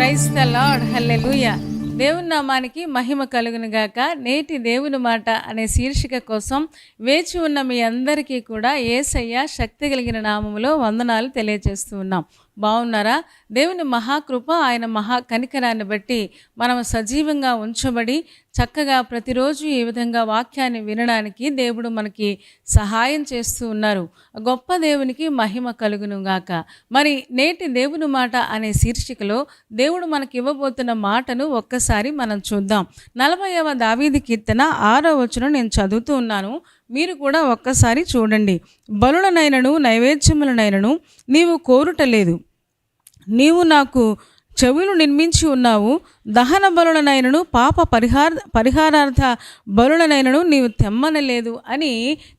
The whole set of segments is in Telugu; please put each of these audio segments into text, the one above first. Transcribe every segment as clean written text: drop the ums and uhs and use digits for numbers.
ప్రైజ్ ద లార్డ్, హల్లెలూయా. దేవుని నామానికి మహిమ కలుగును గాక. నేటి దేవుని మాట అనే శీర్షిక కోసం వేచి ఉన్న మీ అందరికీ కూడా యేసయ్య శక్తి కలిగిన నామములో వందనాలు తెలియజేస్తూ ఉన్నాం. బాగున్నారా? దేవుని మహాకృప, ఆయన మహా కనికరాన్ని బట్టి మనం సజీవంగా ఉంచబడి చక్కగా ప్రతిరోజు ఈ విధంగా వాక్యాన్ని వినడానికి దేవుడు మనకి సహాయం చేస్తూ ఉన్నారు. గొప్ప దేవునికి మహిమ కలుగును గాక. మరి నేటి దేవుని మాట అనే శీర్షికలో దేవుడు మనకి ఇవ్వబోతున్న మాటను ఒక్కసారి మనం చూద్దాం. 40వ దావీదు కీర్తన 6వ వచనం నేను చదువుతూ ఉన్నాను. మీరు కూడా ఒక్కసారి చూడండి. బలులనైనను నైవేద్యములనైనను నీవు కోరుటలేదు, నీవు నాకు చెవులు నిర్మించి ఉన్నావు. దహన బలులనైనను పాప పరిహారార్థ బలులనైనను నీవు తెమ్మనలేదు అని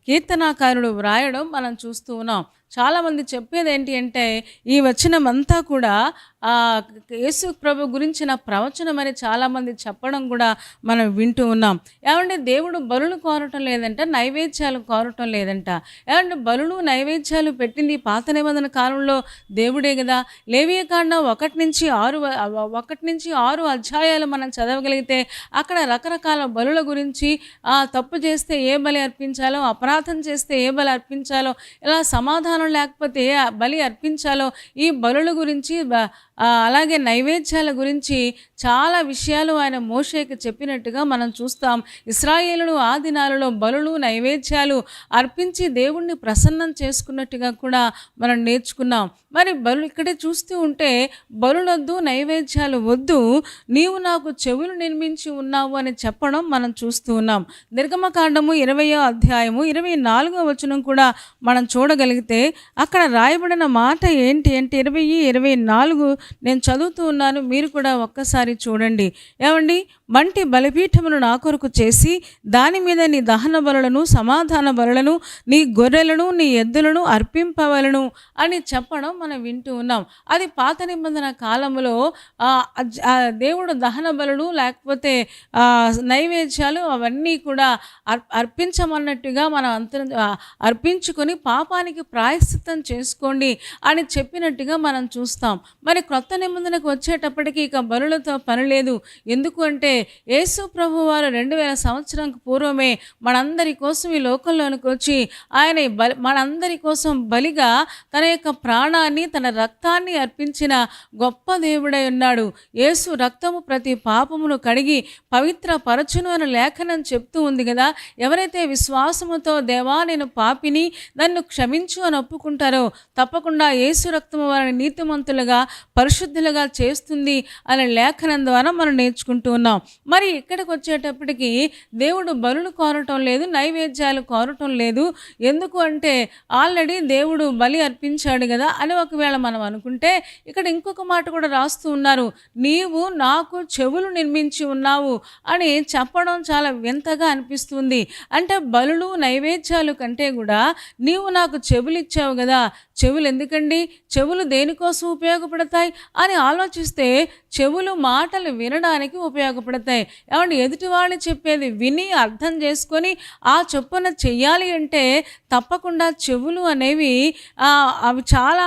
కీర్తనాకారుడు వ్రాయడం మనం చూస్తూ ఉన్నాం. చాలామంది చెప్పేది ఏంటి అంటే ఈ వచనం అంతా కూడా యేసు ప్రభు గురించిన ప్రవచనం అని చాలామంది చెప్పడం కూడా మనం వింటూ ఉన్నాం. ఏమంటే దేవుడు బలులు కోరటం లేదంట, నైవేద్యాలు కోరటం లేదంట. ఏమంటే బలులు నైవేద్యాలు పెట్టింది పాత నిబంధన కాలంలో దేవుడే కదా. లేవియకాండం 1-6 అధ్యాయాలు మనం చదవగలిగితే అక్కడ రకరకాల బలుల గురించి, తప్పు చేస్తే ఏ బలి అర్పించాలో, అపరాధం చేస్తే ఏ బలి అర్పించాలో, ఇలా సమాధానం లేకపోతే ఏ బలి అర్పించాలో, ఈ బలుల గురించి అలాగే నైవేద్యాల గురించి చాలా విషయాలు ఆయన మోషేకి చెప్పినట్టుగా మనం చూస్తాం. ఇశ్రాయేలును ఆ దినాలలో బలులు నైవేద్యాలు అర్పించి దేవుణ్ణి ప్రసన్నం చేసుకున్నట్టుగా కూడా మనం నేర్చుకున్నాం. మరి ఇక్కడే చూస్తూ ఉంటే బలులొద్దు, నైవేద్యాలు వద్దు, నీవు నాకు చెవులు నిర్మించి ఉన్నావు అని చెప్పడం మనం చూస్తూ ఉన్నాం. నిర్గమకాండము 20వ అధ్యాయము 24వ వచనం కూడా మనం చూడగలిగితే అక్కడ రాయబడిన మాట ఏంటి అంటే 20-24 నేను చదువుతూ ఉన్నాను. మీరు కూడా ఒక్కసారి చూడండి. ఏమండి, మంటి బలిపీఠమును నా కొరకు చేసి దాని మీద నీ దహన బలులను, సమాధాన బలులను, నీ గొర్రెలను, నీ ఎద్దులను అర్పింపవలను అని చెప్పడం మనం వింటూ ఉన్నాం. అది పాత నిబంధన కాలంలో దేవుడు దహన బలులు లేకపోతే నైవేద్యాలు అవన్నీ కూడా అర్పించమన్నట్టుగా మనం అర్పించుకొని పాపానికి ప్రాయశ్చిత్తం చేసుకోండి అని చెప్పినట్టుగా మనం చూస్తాం. మరి క్రొత్త నిబంధనకు వచ్చేటప్పటికి ఇక బలులతో పని లేదు. ఎందుకు అంటే యేసు ప్రభు వారు 2000 సంవత్సరాలకు పూర్వమే మనందరి కోసం ఈ లోకంలోనికి వచ్చి ఆయన మనందరి కోసం బలిగా తన యొక్క ప్రాణాన్ని, తన రక్తాన్ని అర్పించిన గొప్ప దేవుడై ఉన్నాడు. యేసు రక్తము ప్రతి పాపమును కడిగి పవిత్ర పరచును అని లేఖనం చెప్తూ ఉంది కదా. ఎవరైతే విశ్వాసముతో దేవా నేను పాపిని, నన్ను క్షమించు అని ఒప్పుకుంటారో తప్పకుండా యేసు రక్తము వారిని నీతిమంతులుగా, పరిశుద్ధులుగా చేస్తుంది అనే లేఖనం ద్వారా మనం నేర్చుకుంటూ ఉన్నాం. మరి ఇక్కడికి వచ్చేటప్పటికి దేవుడు బలులు కోరటం లేదు, నైవేద్యాలు కోరటం లేదు. ఎందుకు అంటే ఆల్రెడీ దేవుడు బలి అర్పించాడు కదా అని ఒకవేళ మనం అనుకుంటే ఇక్కడ ఇంకొక మాట కూడా రాస్తూ ఉన్నారు. నీవు నాకు చెవులు నిర్మించి ఉన్నావు అని చెప్పడం చాలా వింతగా అనిపిస్తుంది. అంటే బలులు నైవేద్యాలు కంటే కూడా నీవు నాకు చెవులు ఇచ్చావు కదా. చెవులు ఎందుకండి? చెవులు దేనికోసం ఉపయోగపడతాయి అని ఆలోచిస్తే చెవులు మాటలు వినడానికి ఉపయోగపడతాయి. ఏమంటే ఎదుటి వాళ్ళు చెప్పేది విని అర్థం చేసుకొని ఆ చొప్పున చెయ్యాలి అంటే తప్పకుండా చెవులు అనేవి అవి చాలా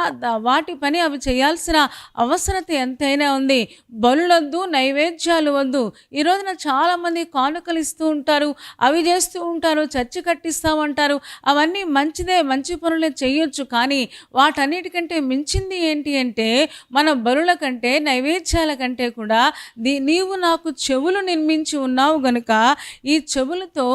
వాటి పని అవి చేయాల్సిన అవసరత ఎంతైనా ఉంది. బలులొద్దు, నైవేద్యాలు వద్దు. ఈ రోజున చాలామంది కానుకలు ఇస్తూ ఉంటారు, అవి చేస్తూ ఉంటారు, చర్చి కట్టిస్తామంటారు. అవన్నీ మంచిదే, మంచి పనులే చేయొచ్చు. కానీ వాటన్నిటికంటే మించింది ఏంటి అంటే మన బలుల కంటే, నైవేద్యాల కంటే కూడా నీవు నాకు చెవులు నిర్మించి ఉన్నావు గనుక ఈ చెవులతో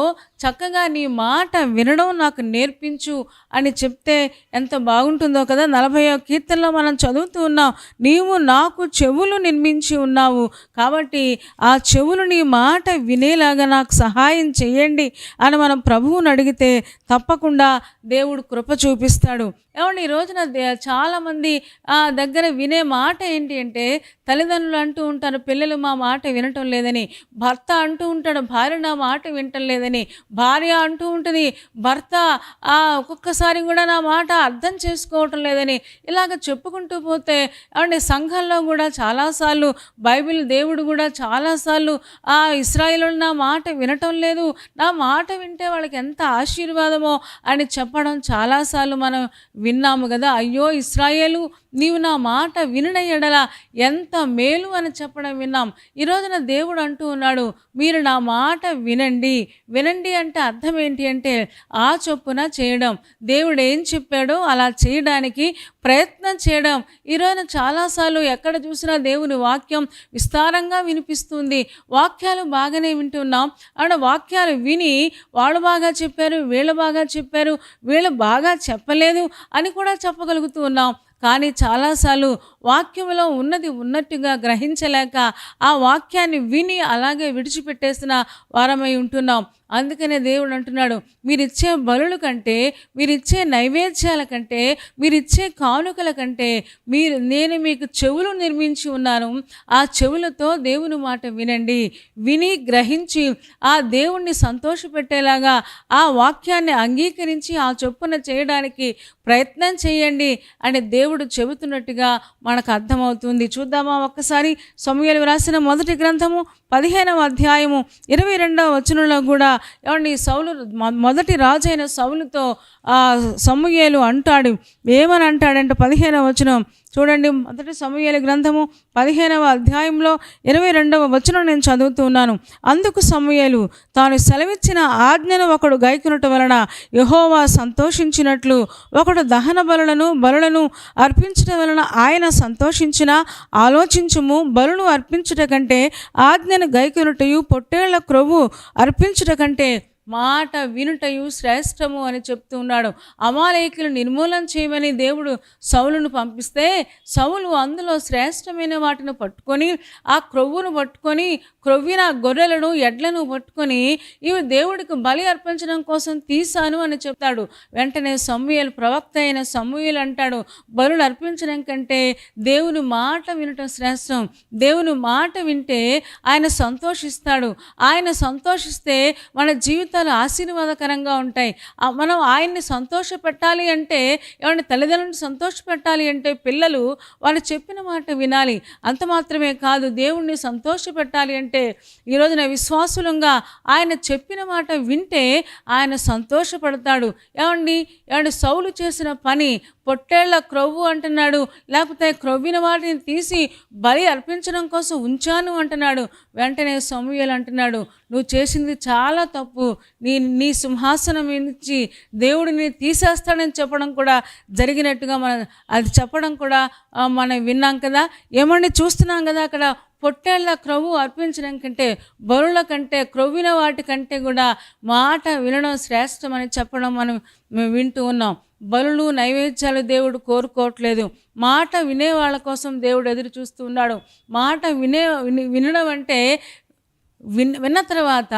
చక్కగా నీ మాట వినడం నాకు నేర్పించు అని చెప్తే ఎంత బాగుంటుందో కదా. 40వ కీర్తనలో మనం చదువుతూ ఉన్నాం, నీవు నాకు చెవులు నిర్మించి ఉన్నావు కాబట్టి ఆ చెవులు నీ మాట వినేలాగా నాకు సహాయం చేయండి అని మనం ప్రభువుని అడిగితే తప్పకుండా దేవుడు కృప చూపిస్తాడు. ఏమంటే ఈ రోజున చాలామంది దగ్గర వినే మాట ఏంటి అంటే తల్లిదండ్రులు అంటూ ఉంటారు, పిల్లలు మా మాట వినటం లేదని. భర్త అంటూ ఉంటాడు, భార్య నా మాట వినటం లేదని. భార్య అంటూ ఉంటుంది, భర్త ఒక్కొక్కసారి కూడా నా మాట అర్థం చేసుకోవటం లేదని ఇలాగ చెప్పుకుంటూ పోతే అంటే సంఘంలో కూడా చాలాసార్లు బైబిల్ దేవుడు కూడా చాలాసార్లు ఇశ్రాయేలు నా మాట వినటం లేదు, నా మాట వింటే వాళ్ళకి ఎంత ఆశీర్వాదమో అని చెప్పడం చాలాసార్లు మనం విన్నాము కదా. అయ్యో ఇశ్రాయేలు, నీవు నా మాట వినని ఎడల ఎంత మేలు అని చెప్పడం విన్నాం. ఈరోజున దేవుడు అంటూ ఉన్నాడు, మీరు నా మాట వినండి. వినండి అంటే అర్థం ఏంటి అంటే ఆ చొప్పున చేయడం, దేవుడు ఏం చెప్పాడో అలా చేయడానికి ప్రయత్నం చేయడం. ఈరోజున చాలాసార్లు ఎక్కడ చూసినా దేవుని వాక్యం విస్తారంగా వినిపిస్తుంది, వాక్యాలు బాగానే వింటున్నాం. అంటే వాక్యాలు విని వాళ్ళు బాగా చెప్పారు, వీళ్ళు బాగా చెప్పారు, వీళ్ళు బాగా చెప్పలేదు అని కూడా చెప్పగలుగుతూ ఉన్నాం. కానీ చాలాసార్లు వాక్యంలో ఉన్నది ఉన్నట్టుగా గ్రహించలేక ఆ వాక్యాన్ని విని అలాగే విడిచిపెట్టేసిన వారమై ఉంటున్నాం. అందుకనే దేవుడు అంటున్నాడు, మీరిచ్చే బలుల కంటే, మీరిచ్చే నైవేద్యాల కంటే, మీరిచ్చే కానుకల కంటే నేను మీకు చెవులు నిర్మించి ఉన్నాను. ఆ చెవులతో దేవుని మాట వినండి. విని గ్రహించి ఆ దేవుణ్ణి సంతోషపెట్టేలాగా ఆ వాక్యాన్ని అంగీకరించి ఆ చొప్పున చేయడానికి ప్రయత్నం చేయండి అని దేవుడు చెబుతున్నట్టుగా మనకు అర్థమవుతుంది. చూద్దామా ఒక్కసారి సమూయేలు రాసిన మొదటి గ్రంథము 15వ అధ్యాయము 22వ వచనంలో కూడా ఏమండి సౌలు మొదటి రాజైన సౌలుతో సమూయేలు అంటాడు, ఏమని అంటాడంటే 15వ వచనం చూడండి. మొదటి సమూయేలు గ్రంథము 15వ అధ్యాయంలో 22వ వచనం నేను చదువుతున్నాను. అందుకు సమూయేలు తాను సెలవిచ్చిన ఆజ్ఞను ఒకడు గైకొనుట వలన యెహోవా సంతోషించినట్లు ఒకడు దహన బలులను అర్పించడం వలన ఆయన సంతోషించిన ఆలోచించుము. బలులు అర్పించుట కంటే ఆజ్ఞను గైకొనుటయు పొట్టేళ్ల క్రొవ్వు అర్పించుట కంటే మాట వినుటయు శ్రేష్టము అని చెప్తూ ఉన్నాడు. అమాలేకులను నిర్మూలన చేయమని దేవుడు సౌలును పంపిస్తే సౌలు అందులో శ్రేష్టమైన వాటిని పట్టుకొని ఆ క్రొవ్వును పట్టుకొని క్రొవ్విన గొర్రెలను ఎడ్లను పట్టుకొని ఇవి దేవుడికి బలి అర్పించడం కోసం తీశాను అని చెప్తాడు. వెంటనే సమూయేలు ప్రవక్త అయిన సమూయేలు అంటాడు, బలులు అర్పించడం కంటే దేవుని మాట వినటం శ్రేష్టం. దేవుని మాట వింటే ఆయన సంతోషిస్తాడు. ఆయన సంతోషిస్తే మన జీవితం ఆశీర్వాదకరంగా ఉంటాయి. మనం ఆయన్ని సంతోషపెట్టాలి అంటే ఏమన్నా తల్లిదండ్రులను సంతోషపెట్టాలి అంటే పిల్లలు వాళ్ళు చెప్పిన మాట వినాలి. అంత మాత్రమే కాదు, దేవుణ్ణి సంతోషపెట్టాలి అంటే ఈరోజున విశ్వాసులంగా ఆయన చెప్పిన మాట వింటే ఆయన సంతోషపడతాడు. ఏమండి సౌలు చేసిన పని పొట్టేళ్ల క్రొవ్వు అంటున్నాడు, లేకపోతే క్రొవ్విన వాటిని తీసి బలి అర్పించడం కోసం ఉంచాను అంటున్నాడు. వెంటనే సమూయేలు అంటున్నాడు, నువ్వు చేసింది చాలా తప్పు, నీ సింహాసనం నుంచి దేవుడిని తీసేస్తాడని చెప్పడం కూడా జరిగినట్టుగా అది చెప్పడం కూడా మనం విన్నాం కదా. ఏమండి చూస్తున్నాం కదా, అక్కడ పొట్టేళ్ల క్రొవ్వు అర్పించడం కంటే బలుల కంటే క్రొవ్విన వాటి కంటే కూడా మాట వినడం శ్రేష్టమని చెప్పడం మనం వింటూ ఉన్నాం. బలులు నైవేద్యాలు దేవుడు కోరుకోవట్లేదు, మాట వినే వాళ్ళ కోసం దేవుడు ఎదురు చూస్తూ ఉన్నాడు. మాట వినడం అంటే విన్న తర్వాత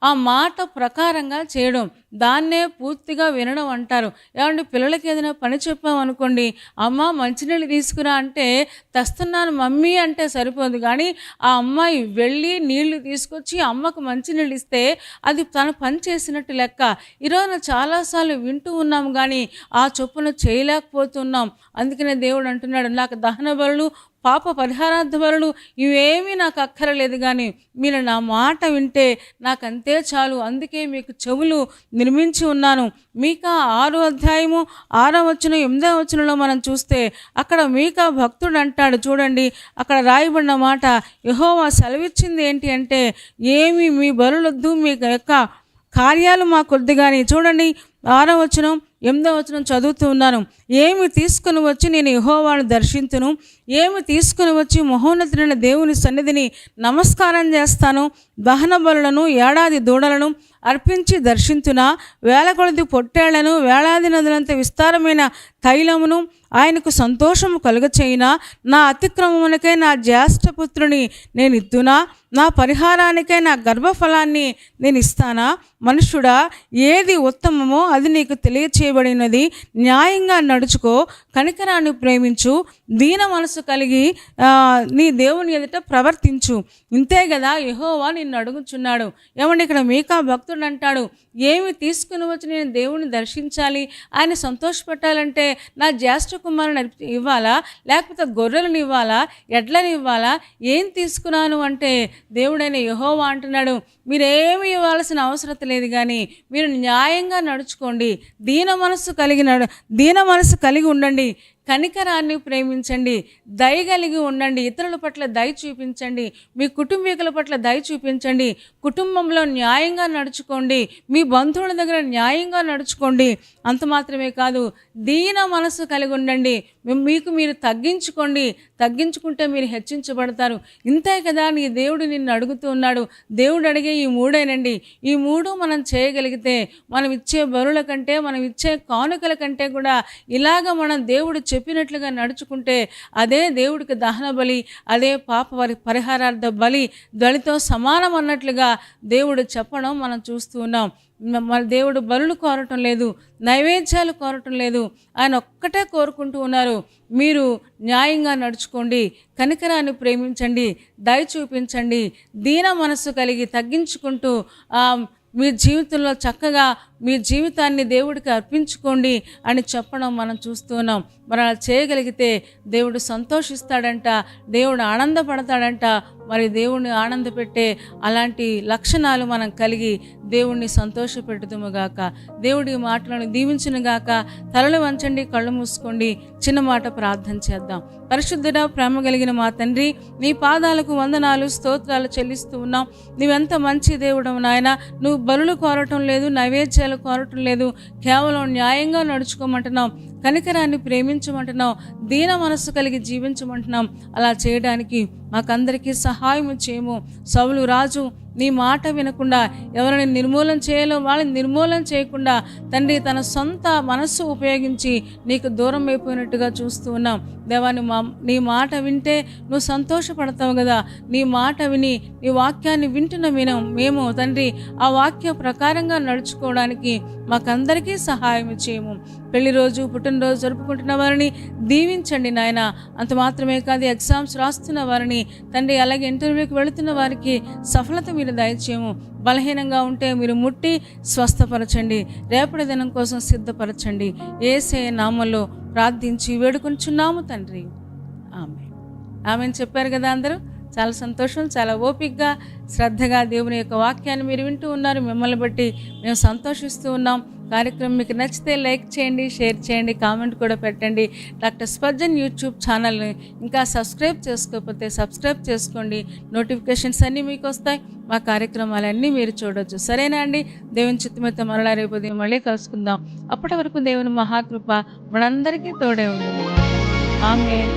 ఆ మాట ప్రకారంగా చేయడం, దాన్నే పూర్తిగా వినడం అంటారు. ఏమంటే పిల్లలకి ఏదైనా పని చెప్పామనుకోండి, అమ్మ మంచినీళ్ళు తీసుకురా అంటే తెస్తున్నాను మమ్మీ అంటే సరిపోదు, కానీ ఆ అమ్మాయి వెళ్ళి నీళ్లు తీసుకొచ్చి అమ్మకు మంచినీళ్ళు ఇస్తే అది తను పని చేసినట్టు లెక్క. ఈరోజు చాలాసార్లు వింటూ ఉన్నాం కానీ ఆ చొప్పున చేయలేకపోతున్నాం. అందుకనే దేవుడు అంటున్నాడు, నాకు దహన బలులు పాప పరిహారార్థ బలులు ఇవేమీ నాకు అక్కరలేదు, కానీ మీరు నా మాట వింటే నాకు అంతే చాలు. అందుకే మీకు చెవులు నిర్మించి ఉన్నాను. మీకా 6వ అధ్యాయము 6వ వచనం 8వ వచనంలో మనం చూస్తే అక్కడ మీకా భక్తుడు అంటాడు, చూడండి అక్కడ రాయబడిన మాట, యెహోవా సెలవిచ్చింది ఏంటి అంటే, ఏమి మీ బలులొద్దు, మీ యొక్క కార్యాలు మాకొద్దు కానీ. చూడండి 6వ వచనం 8వ వచనం చదువుతూ ఉన్నాను. ఏమి తీసుకుని వచ్చి నేను యెహోవాను దర్శించును, ఏమి తీసుకుని వచ్చి మహోన్నతుడైన దేవుని సన్నిధిని నమస్కారం చేస్తాను. దహన బలులను ఏడాది దూడలను అర్పించి దర్శించునా, వేల కొలది పొట్టేళ్లను వేలాది నదులంత విస్తారమైన తైలమును ఆయనకు సంతోషము కలుగచేయునా, నా అతిక్రమమునకై నా జ్యేష్ఠపుత్రుని నేను ఇద్దునా, నా పరిహారానికై నా గర్భఫలాన్ని నేను ఇస్తానా. మనుషుడా, ఏది ఉత్తమమో అది నీకు తెలియచేయ చేయబడినది, న్యాయంగా నడుచుకో, కనికరాన్ని ప్రేమించు, దీన మనసు కలిగి నీ దేవుని ఎదుట ప్రవర్తించు. ఇంతే కదా యెహోవా నిన్ను అడుగుచున్నాడు. ఏమంటే ఇక్కడ మీకా భక్తుడు అంటాడు, ఏమి తీసుకుని వచ్చి నేను దేవుని దర్శించాలి, ఆయన సంతోషపెట్టాలంటే నా జ్యేష్ఠ కుమారుని ఇవ్వాలా, లేకపోతే గొర్రెలను ఇవ్వాలా, ఎడ్లను ఇవ్వాలా, ఏం తీసుకున్నాను అంటే దేవుడైన యెహోవా అంటున్నాడు, మీరేమి ఇవ్వాల్సిన అవసరం లేదు, కానీ మీరు న్యాయంగా నడుచుకోండి, దీన మనసు కలిగి ఉండండి, కనికరాన్ని ప్రేమించండి, దయ కలిగి ఉండండి, ఇతరుల పట్ల దయ చూపించండి, మీ కుటుంబీకుల పట్ల దయ చూపించండి, కుటుంబంలో న్యాయంగా నడుచుకోండి, మీ బంధువుల దగ్గర న్యాయంగా నడుచుకోండి. అంత మాత్రమే కాదు, దీన మనసు కలిగి ఉండండి, మీకు మీరు తగ్గించుకుంటే మీరు హెచ్చించబడతారు. ఇంతే కదా నీ దేవుడు నిన్ను అడుగుతూ ఉన్నాడు. దేవుడు అడిగే ఈ మూడేనండి. ఈ మూడు మనం చేయగలిగితే మనం ఇచ్చే బలుల కంటే, మనం ఇచ్చే కానుకల కంటే కూడా ఇలాగ మనం దేవుడు చెప్పినట్లుగా నడుచుకుంటే అదే దేవుడికి దహన బలి, అదే పాప పరిహారార్థ బలితో సమానం అన్నట్లుగా దేవుడు చెప్పడం మనం చూస్తూ ఉన్నాం. మన దేవుడు బలులు కోరటం లేదు, నైవేద్యాలు కోరటం లేదు, ఆయన ఒక్కటే కోరుకుంటూ ఉన్నారు, మీరు న్యాయంగా నడుచుకోండి, కనికరాన్ని ప్రేమించండి, దయ చూపించండి, దీన మనస్సు కలిగి తగ్గించుకుంటూ మీ జీవితంలో చక్కగా మీ జీవితాన్ని దేవుడికి అర్పించుకోండి అని చెప్పడం మనం చూస్తున్నాం. మరి అలా చేయగలిగితే దేవుడు సంతోషిస్తాడంట, దేవుడు ఆనందపడతాడంట. మరి దేవుణ్ణి ఆనందపెట్టే అలాంటి లక్షణాలు మనం కలిగి దేవుణ్ణి సంతోషపెట్టుదుముగాక. దేవుడి మాటలను దీవించునుగాక. తలలు వంచండి, కళ్ళు మూసుకోండి, చిన్న మాట ప్రార్థన చేద్దాం. పరిశుద్ధుడా, ప్రేమ కలిగిన మా తండ్రి, నీ పాదాలకు వందనాలు, స్తోత్రాలు చెల్లిస్తూ ఉన్నాం. నువ్వెంత మంచి దేవుడవు నాయన. నువ్వు బలులు కోరటం లేదు, నైవేద్యాలు కోరటం లేదు, కేవలం న్యాయంగా నడుచుకోమంటున్నాం, కనికరాన్ని ప్రేమించమంటున్నాం, దీన మనస్సు కలిగి జీవించమంటున్నాం. అలా చేయడానికి మాకందరికీ సహాయం చేయము. సౌలు రాజు నీ మాట వినకుండా ఎవరిని నిర్మూలన చేయాలో వాళ్ళని నిర్మూలన చేయకుండా తండ్రి తన సొంత మనస్సు ఉపయోగించి నీకు దూరం అయిపోయినట్టుగా చూస్తూ ఉన్నాం. దేవాన్ని నీ మాట వింటే నువ్వు సంతోషపడతావు కదా. నీ మాట విని నీ వాక్యాన్ని వింటున్న మేము తండ్రి ఆ వాక్య ప్రకారంగా నడుచుకోవడానికి మాకందరికీ సహాయం చేయము. పెళ్లి రోజు, పుట్టినరోజు జరుపుకుంటున్న వారిని దీవించండి నాయన. అంత మాత్రమే కాదు, ఎగ్జామ్స్ రాస్తున్న వారిని తండ్రి, అలాగే ఇంటర్వ్యూకి వెళుతున్న వారికి సఫలత మీరు దయచేయము. బలహీనంగా ఉంటే మీరు ముట్టి స్వస్థపరచండి, రేపటి దినం కోసం సిద్ధపరచండి. యేసయ్య నామములో ప్రార్థించి వేడుకొంచున్నాము తండ్రి, ఆమేన్. ఆమేన్ చెప్పారు కదా అందరూ. చాలా సంతోషం. చాలా ఓపికగా శ్రద్ధగా దేవుని యొక్క వాక్యాన్ని మీరు వింటూ ఉన్నారు. మిమ్మల్ని బట్టి మేము సంతోషిస్తూ ఉన్నాం. కార్యక్రమం మీకు నచ్చితే లైక్ చేయండి, షేర్ చేయండి, కామెంట్ కూడా పెట్టండి. డాక్టర్ స్పర్జన్ యూట్యూబ్ ఛానల్ని ఇంకా సబ్స్క్రైబ్ చేసుకోకపోతే సబ్స్క్రైబ్ చేసుకోండి. నోటిఫికేషన్స్ అన్నీ మీకు వస్తాయి. మా కార్యక్రమాలన్నీ మీరు చూడవచ్చు. సరేనా అండి? దేవుని చిత్తమైతే మరలా రేపు ఉదయం మళ్ళీ కలుసుకుందాం. అప్పటి వరకు దేవుని మహాకృప మనందరికీ తోడే ఉంటుంది. ఆమేన్.